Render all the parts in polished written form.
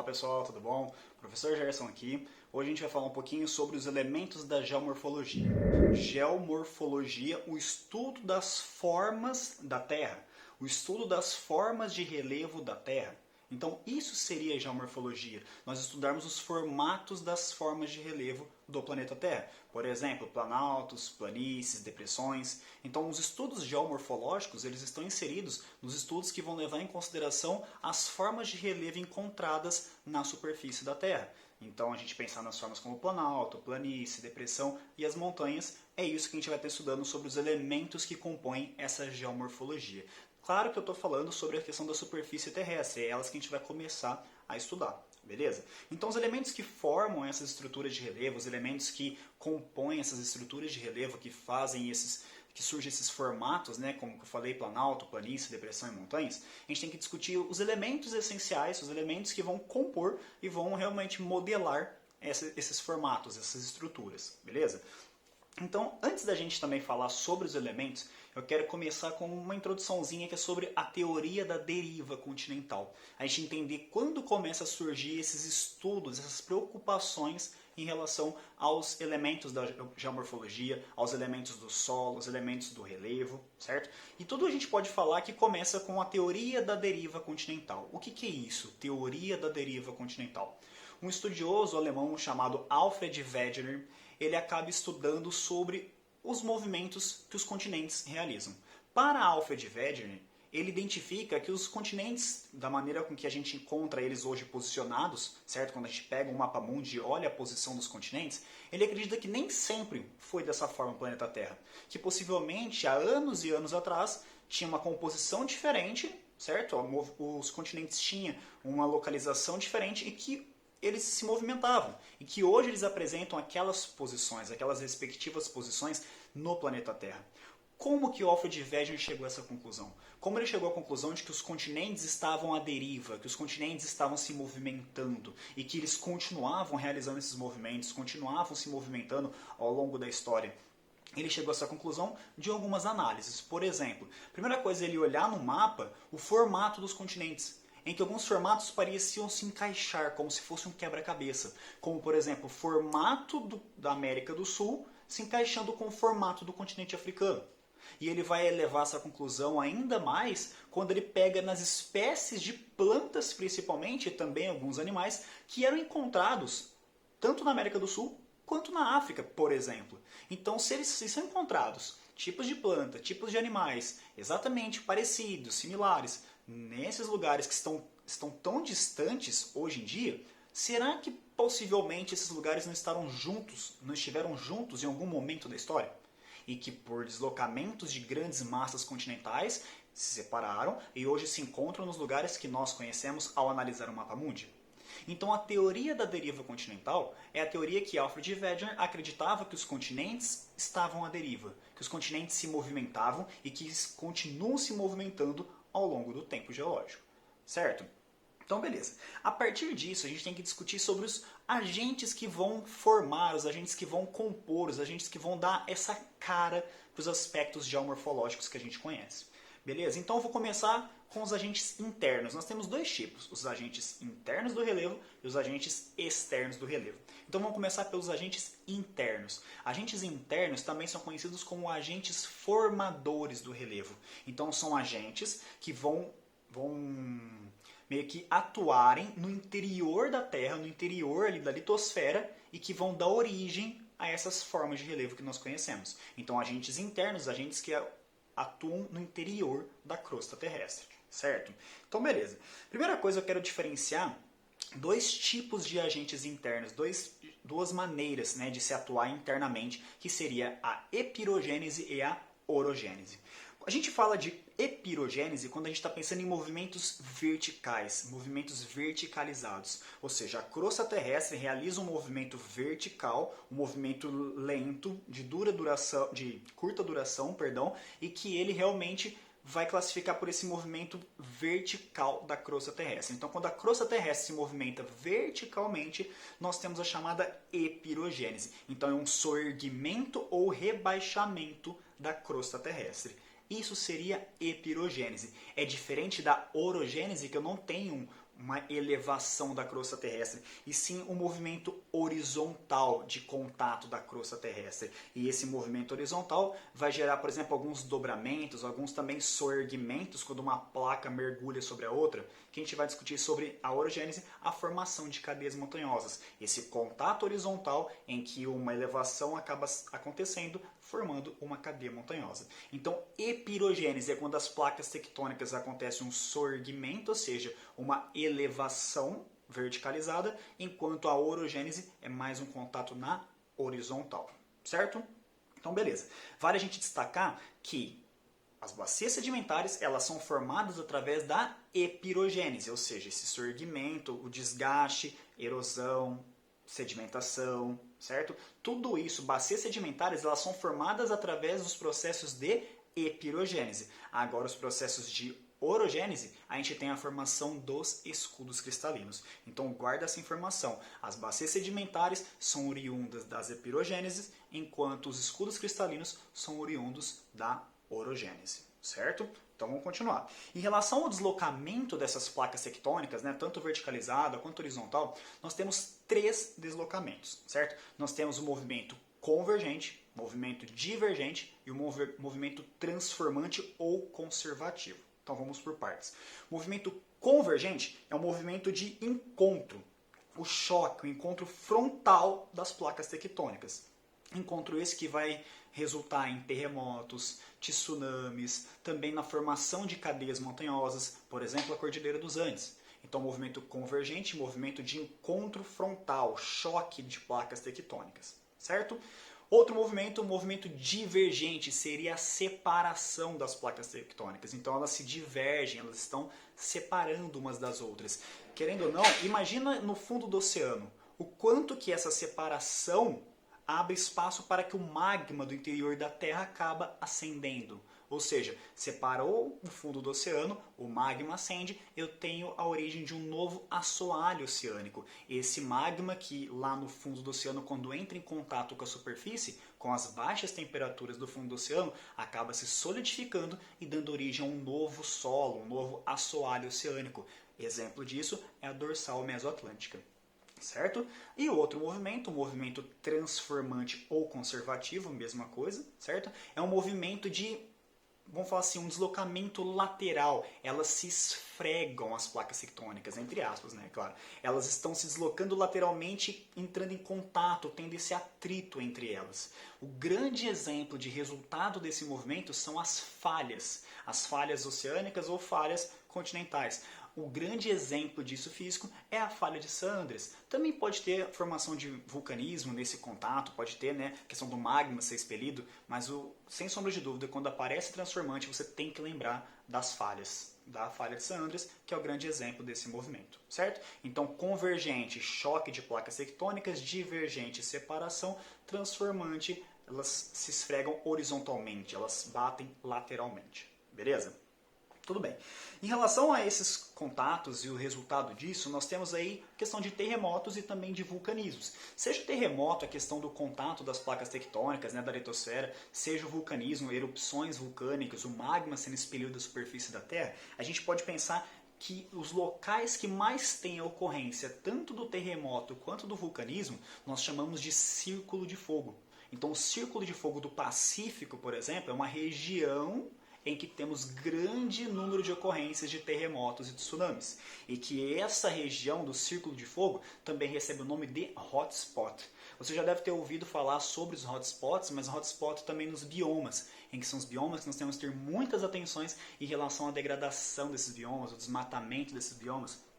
pessoal, tudo bom? Professor Gerson aqui. Hoje a gente vai falar um pouquinho sobre os elementos da geomorfologia. Geomorfologia, o estudo das formas da Terra, o estudo das formas de relevo da Terra. Então isso seria a geomorfologia, nós estudarmos os formatos das formas de relevo do planeta Terra. Por exemplo, planaltos, planícies, depressões. Então os estudos geomorfológicos eles estão inseridos nos estudos que vão levar em consideração as formas de relevo encontradas na superfície da Terra. Então a gente pensar nas formas como planalto, planície, depressão e as montanhas, é isso que a gente vai estar estudando sobre os elementos que compõem essa geomorfologia. Claro que eu estou falando sobre a questão da superfície terrestre, é elas que a gente vai começar a estudar, beleza? Então os elementos que formam essas estruturas de relevo, os elementos que compõem essas estruturas de relevo, que fazem que surgem esses formatos, né, como eu falei, planalto, planície, depressão e montanhas, a gente tem que discutir os elementos essenciais, os elementos que vão compor e vão realmente modelar esses formatos, essas estruturas, beleza? Então, antes da gente também falar sobre os elementos, eu quero começar com uma introduçãozinha que é sobre a teoria da deriva continental. A gente entender quando começa a surgir esses estudos, essas preocupações em relação aos elementos da geomorfologia, aos elementos do solo, aos elementos do relevo, certo? E tudo a gente pode falar que começa com a teoria da deriva continental. O que é isso? Teoria da deriva continental. Um estudioso alemão chamado Alfred Wegener, ele acaba estudando sobre os movimentos que os continentes realizam. Para Alfred Wegener, ele identifica que os continentes, da maneira com que a gente encontra eles hoje posicionados, certo? Quando a gente pega um mapa mundi e olha a posição dos continentes, ele acredita que nem sempre foi dessa forma o planeta Terra. Que possivelmente, há anos e anos atrás, tinha uma composição diferente, certo? Os continentes tinham uma localização diferente e que eles se movimentavam e que hoje eles apresentam aquelas posições, aquelas respectivas posições no planeta Terra. Como que Alfred Wegener chegou a essa conclusão? Como ele chegou à conclusão de que os continentes estavam à deriva, que os continentes estavam se movimentando e que eles continuavam realizando esses movimentos, continuavam se movimentando ao longo da história? Ele chegou a essa conclusão de algumas análises. Por exemplo, a primeira coisa é ele olhar no mapa o formato dos continentes, em que alguns formatos pareciam se encaixar, como se fosse um quebra-cabeça. Como, por exemplo, o formato da América do Sul se encaixando com o formato do continente africano. E ele vai elevar essa conclusão ainda mais quando ele pega nas espécies de plantas, principalmente, e também alguns animais, que eram encontrados tanto na América do Sul quanto na África, por exemplo. Então, se são encontrados tipos de planta, tipos de animais exatamente parecidos, similares, nesses lugares que estão tão distantes hoje em dia, será que possivelmente esses lugares não estiveram juntos em algum momento da história? E que por deslocamentos de grandes massas continentais se separaram e hoje se encontram nos lugares que nós conhecemos ao analisar o mapa mundi? Então a teoria da deriva continental é a teoria que Alfred Wegener acreditava que os continentes estavam à deriva, que os continentes se movimentavam e que continuam se movimentando ao longo do tempo geológico, certo? Então, beleza. A partir disso, a gente tem que discutir sobre os agentes que vão formar, os agentes que vão compor, os agentes que vão dar essa cara para os aspectos geomorfológicos que a gente conhece. Beleza? Então, eu vou começar com os agentes internos. Nós temos dois tipos, os agentes internos do relevo e os agentes externos do relevo. Então, vamos começar pelos agentes internos. Agentes internos também são conhecidos como agentes formadores do relevo. Então, são agentes que vão meio que atuarem no interior da Terra, no interior ali da litosfera e que vão dar origem a essas formas de relevo que nós conhecemos. Então, agentes internos, agentes que atuam no interior da crosta terrestre, certo? Então, beleza. Primeira coisa, eu quero diferenciar dois tipos de agentes internos, duas maneiras, né, de se atuar internamente, que seria a epirogênese e a orogênese. A gente fala de epirogênese quando a gente está pensando em movimentos verticais, movimentos verticalizados. Ou seja, a crosta terrestre realiza um movimento vertical, um movimento lento, de curta duração, e que ele realmente vai classificar por esse movimento vertical da crosta terrestre. Então, quando a crosta terrestre se movimenta verticalmente, nós temos a chamada epirogênese. Então, é um soerguimento ou rebaixamento da crosta terrestre. Isso seria epirogênese. É diferente da orogênese, que eu não tenho uma elevação da crosta terrestre, e sim um movimento horizontal de contato da crosta terrestre. E esse movimento horizontal vai gerar, por exemplo, alguns dobramentos, alguns também soerguimentos, quando uma placa mergulha sobre a outra, que a gente vai discutir sobre a orogênese, a formação de cadeias montanhosas. Esse contato horizontal em que uma elevação acaba acontecendo, formando uma cadeia montanhosa. Então, epirogênese é quando as placas tectônicas acontece um soerguimento, ou seja, uma elevação verticalizada, enquanto a orogênese é mais um contato na horizontal, certo? Então, beleza. Vale a gente destacar que as bacias sedimentares, elas são formadas através da epirogênese, ou seja, esse soerguimento, o desgaste, erosão, sedimentação, certo? Tudo isso, bacias sedimentares, elas são formadas através dos processos de epirogênese. Agora, os processos de orogênese, a gente tem a formação dos escudos cristalinos. Então, guarda essa informação. As bacias sedimentares são oriundas das epirogêneses, enquanto os escudos cristalinos são oriundos da orogênese, certo? Então vamos continuar. Em relação ao deslocamento dessas placas tectônicas, né, tanto verticalizada quanto horizontal, nós temos 3 deslocamentos, certo? Nós temos o movimento convergente, movimento divergente e o movimento transformante ou conservativo. Então vamos por partes. O movimento convergente é um movimento de encontro, o choque, o encontro frontal das placas tectônicas. Encontro esse que vai resultar em terremotos, tsunamis, também na formação de cadeias montanhosas, por exemplo, a Cordilheira dos Andes. Então, movimento convergente, movimento de encontro frontal, choque de placas tectônicas, certo? Outro movimento, o movimento divergente, seria a separação das placas tectônicas. Então, elas se divergem, elas estão separando umas das outras. Querendo ou não, imagina no fundo do oceano o quanto que essa separação abre espaço para que o magma do interior da Terra acaba ascendendo. Ou seja, separou o fundo do oceano, o magma ascende, eu tenho a origem de um novo assoalho oceânico. Esse magma que lá no fundo do oceano, quando entra em contato com a superfície, com as baixas temperaturas do fundo do oceano, acaba se solidificando e dando origem a um novo solo, um novo assoalho oceânico. Exemplo disso é a dorsal mesoatlântica. Certo? E o outro movimento, o movimento transformante ou conservativo, mesma coisa, certo? É um movimento de, vamos falar assim, um deslocamento lateral. Elas se esfregam, as placas tectônicas, entre aspas, né? Claro. Elas estão se deslocando lateralmente, entrando em contato, tendo esse atrito entre elas. O grande exemplo de resultado desse movimento são as falhas oceânicas ou falhas continentais. O grande exemplo disso físico é a falha de Sandres. Também pode ter formação de vulcanismo nesse contato, pode ter, né, questão do magma ser expelido, mas sem sombra de dúvida, quando aparece transformante, você tem que lembrar das falhas. Da falha de Sandres, que é o grande exemplo desse movimento, certo? Então, convergente, choque de placas tectônicas, divergente, separação, transformante, elas se esfregam horizontalmente, elas batem lateralmente, beleza? Tudo bem. Em relação a esses contatos e o resultado disso, nós temos aí questão de terremotos e também de vulcanismos. Seja o terremoto, a questão do contato das placas tectônicas, né, da litosfera, seja o vulcanismo, erupções vulcânicas, o magma sendo expelido da superfície da Terra, a gente pode pensar que os locais que mais têm a ocorrência tanto do terremoto quanto do vulcanismo, nós chamamos de círculo de fogo. Então, o círculo de fogo do Pacífico, por exemplo, é uma região em que temos grande número de ocorrências de terremotos e tsunamis. E que essa região do Círculo de Fogo também recebe o nome de hotspot. Você já deve ter ouvido falar sobre os hotspots, mas hotspot também nos biomas, em que são os biomas que nós temos que ter muitas atenções em relação à degradação desses biomas, o desmatamento desses biomas.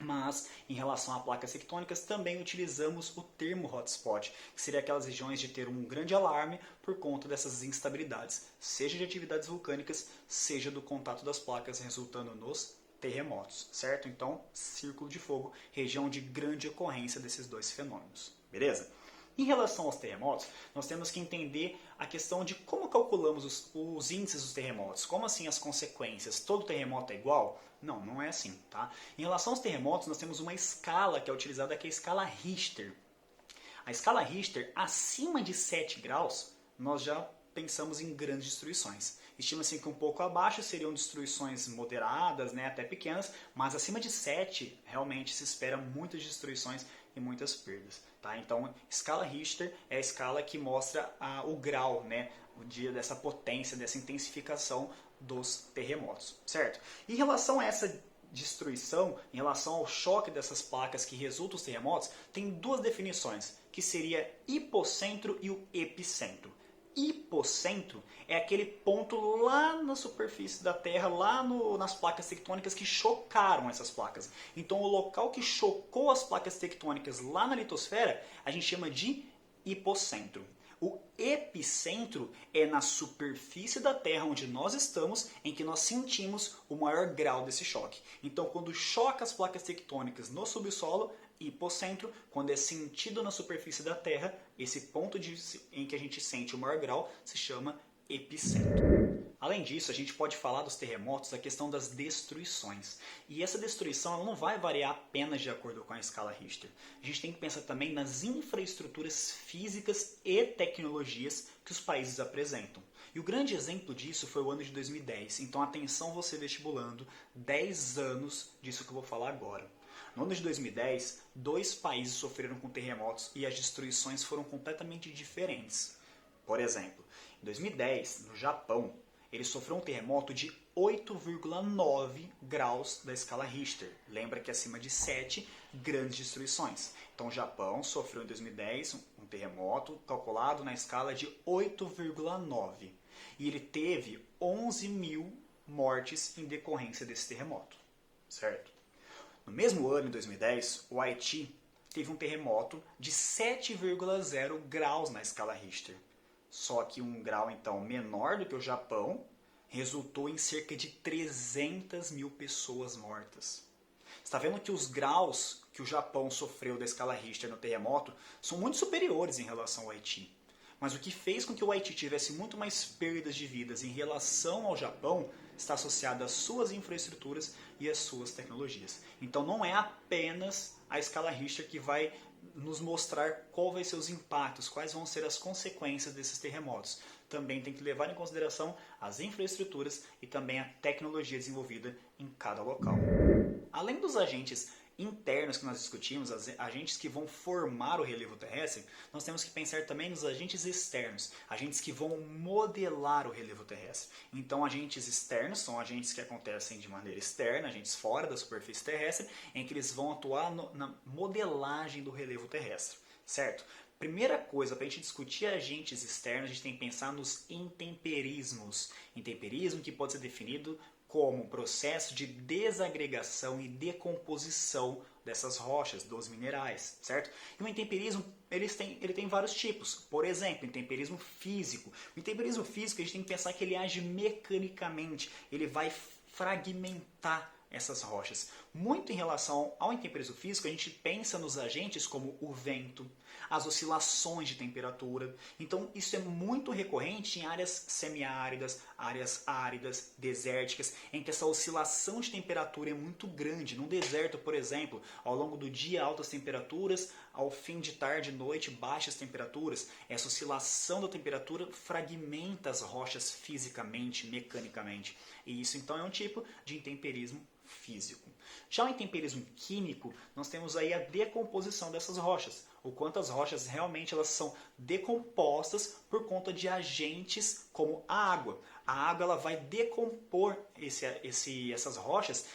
Mas, em relação a placas tectônicas, também utilizamos o termo hotspot, que seria aquelas regiões de ter um grande alarme por conta dessas instabilidades, seja de atividades vulcânicas, seja do contato das placas resultando nos terremotos, certo? Então, círculo de fogo, região de grande ocorrência desses dois fenômenos, beleza? Em relação aos terremotos, nós temos que entender a questão de como calculamos os índices dos terremotos. Como assim as consequências? Todo terremoto é igual? Não, não é assim, tá? Em relação aos terremotos, nós temos uma escala que é utilizada, que é a escala Richter. A escala Richter, acima de 7 graus, nós já pensamos em grandes destruições. Estima-se que um pouco abaixo seriam destruições moderadas, né, até pequenas, mas acima de 7 realmente se espera muitas destruições e muitas perdas. Tá? Então, escala Richter é a escala que mostra o grau, né, dessa potência, dessa intensificação dos terremotos, certo? Em relação a essa destruição, em relação ao choque dessas placas que resultam os terremotos, tem duas definições, que seria hipocentro e o epicentro. Hipocentro é aquele ponto lá na superfície da Terra, lá nas placas tectônicas que chocaram essas placas. Então o local que chocou as placas tectônicas lá na litosfera, a gente chama de hipocentro. O epicentro é na superfície da Terra onde nós estamos, em que nós sentimos o maior grau desse choque. Então, quando choca as placas tectônicas no subsolo, hipocentro, quando é sentido na superfície da Terra, esse ponto em que a gente sente o maior grau se chama epicentro. Além disso, a gente pode falar dos terremotos, a questão das destruições. E essa destruição ela não vai variar apenas de acordo com a escala Richter. A gente tem que pensar também nas infraestruturas físicas e tecnologias que os países apresentam. E o grande exemplo disso foi o ano de 2010. Então atenção você vestibulando, 10 anos disso que eu vou falar agora. No ano de 2010, 2 países sofreram com terremotos e as destruições foram completamente diferentes. Por exemplo, em 2010, no Japão, ele sofreu um terremoto de 8,9 graus da escala Richter. Lembra que acima de 7, grandes destruições. Então o Japão sofreu em 2010 um terremoto calculado na escala de 8,9. E ele teve 11 mil mortes em decorrência desse terremoto. Certo? No mesmo ano, em 2010, o Haiti teve um terremoto de 7,0 graus na escala Richter. Só que um grau, então, menor do que o Japão, resultou em cerca de 300 mil pessoas mortas. Está vendo que os graus que o Japão sofreu da escala Richter no terremoto são muito superiores em relação ao Haiti. Mas o que fez com que o Haiti tivesse muito mais perdas de vidas em relação ao Japão está associado às suas infraestruturas e às suas tecnologias. Então não é apenas a escala Richter que vai nos mostrar qual vai ser os impactos, quais vão ser as consequências desses terremotos. Também tem que levar em consideração as infraestruturas e também a tecnologia desenvolvida em cada local. Além dos agentes internos que nós discutimos, os agentes que vão formar o relevo terrestre, nós temos que pensar também nos agentes externos, agentes que vão modelar o relevo terrestre. Então, agentes externos são agentes que acontecem de maneira externa, agentes fora da superfície terrestre, em que eles vão atuar na modelagem do relevo terrestre, certo? Primeira coisa, para a gente discutir agentes externos, a gente tem que pensar nos intemperismos. Intemperismo que pode ser definido como um processo de desagregação e decomposição dessas rochas, dos minerais, certo? E o intemperismo ele tem vários tipos. Por exemplo, intemperismo físico. O intemperismo físico a gente tem que pensar que ele age mecanicamente, ele vai fragmentar essas rochas. Muito em relação ao intemperismo físico, a gente pensa nos agentes como o vento, as oscilações de temperatura. Então, isso é muito recorrente em áreas semiáridas, áreas áridas, desérticas, em que essa oscilação de temperatura é muito grande. Num deserto, por exemplo, ao longo do dia, altas temperaturas, ao fim de tarde e noite, baixas temperaturas. Essa oscilação da temperatura fragmenta as rochas fisicamente, mecanicamente. E isso, então, é um tipo de intemperismo físico. Já o intemperismo químico, nós temos aí a decomposição dessas rochas. O quanto as rochas realmente elas são decompostas por conta de agentes como a água. A água ela vai decompor essas rochas,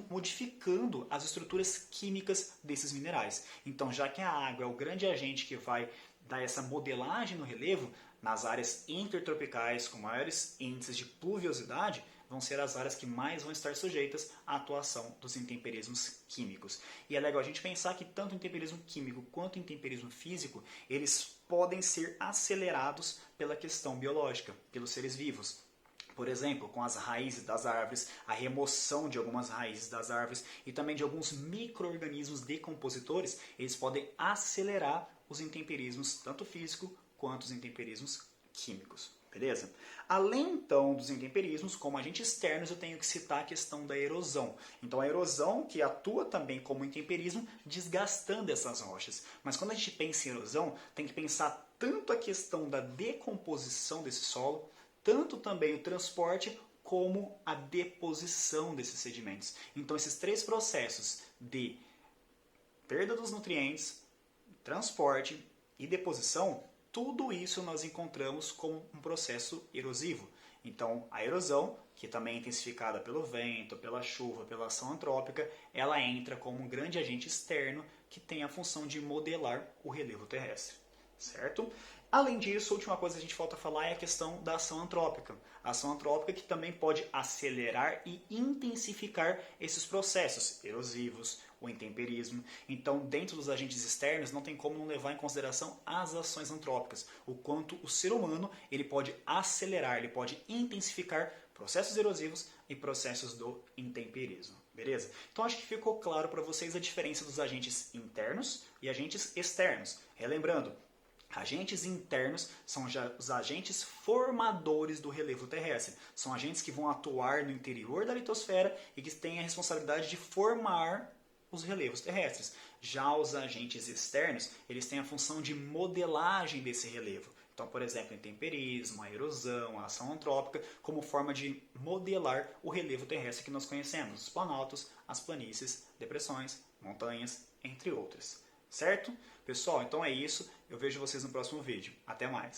modificando as estruturas químicas desses minerais. Então, já que a água é o grande agente que vai dar essa modelagem no relevo, nas áreas intertropicais com maiores índices de pluviosidade, vão ser as áreas que mais vão estar sujeitas à atuação dos intemperismos químicos. E é legal a gente pensar que tanto o intemperismo químico quanto o intemperismo físico, eles podem ser acelerados pela questão biológica, pelos seres vivos. Por exemplo, com as raízes das árvores, a remoção de algumas raízes das árvores e também de alguns micro-organismos decompositores, eles podem acelerar os intemperismos, tanto físico quanto os intemperismos químicos. Beleza? Além, então, dos intemperismos, como agentes externos, eu tenho que citar a questão da erosão. Então, a erosão, que atua também como intemperismo, desgastando essas rochas. Mas quando a gente pensa em erosão, tem que pensar tanto a questão da decomposição desse solo, tanto também o transporte, como a deposição desses sedimentos. Então, esses três processos de perda dos nutrientes, transporte e deposição, tudo isso nós encontramos como um processo erosivo. Então, a erosão, que também é intensificada pelo vento, pela chuva, pela ação antrópica, ela entra como um grande agente externo que tem a função de modelar o relevo terrestre. Certo? Além disso, a última coisa que a gente falta falar é a questão da ação antrópica. A ação antrópica que também pode acelerar e intensificar esses processos erosivos, o intemperismo. Então, dentro dos agentes externos, não tem como não levar em consideração as ações antrópicas. O quanto o ser humano ele pode acelerar, ele pode intensificar processos erosivos e processos do intemperismo. Beleza? Então, acho que ficou claro para vocês a diferença dos agentes internos e agentes externos. Relembrando, agentes internos são já os agentes formadores do relevo terrestre. São agentes que vão atuar no interior da litosfera e que têm a responsabilidade de formar os relevos terrestres. Já os agentes externos, eles têm a função de modelagem desse relevo. Então, por exemplo, o intemperismo, a erosão, a ação antrópica, como forma de modelar o relevo terrestre que nós conhecemos. Os planaltos, as planícies, depressões, montanhas, entre outras. Certo? Pessoal, então é isso. Eu vejo vocês no próximo vídeo. Até mais!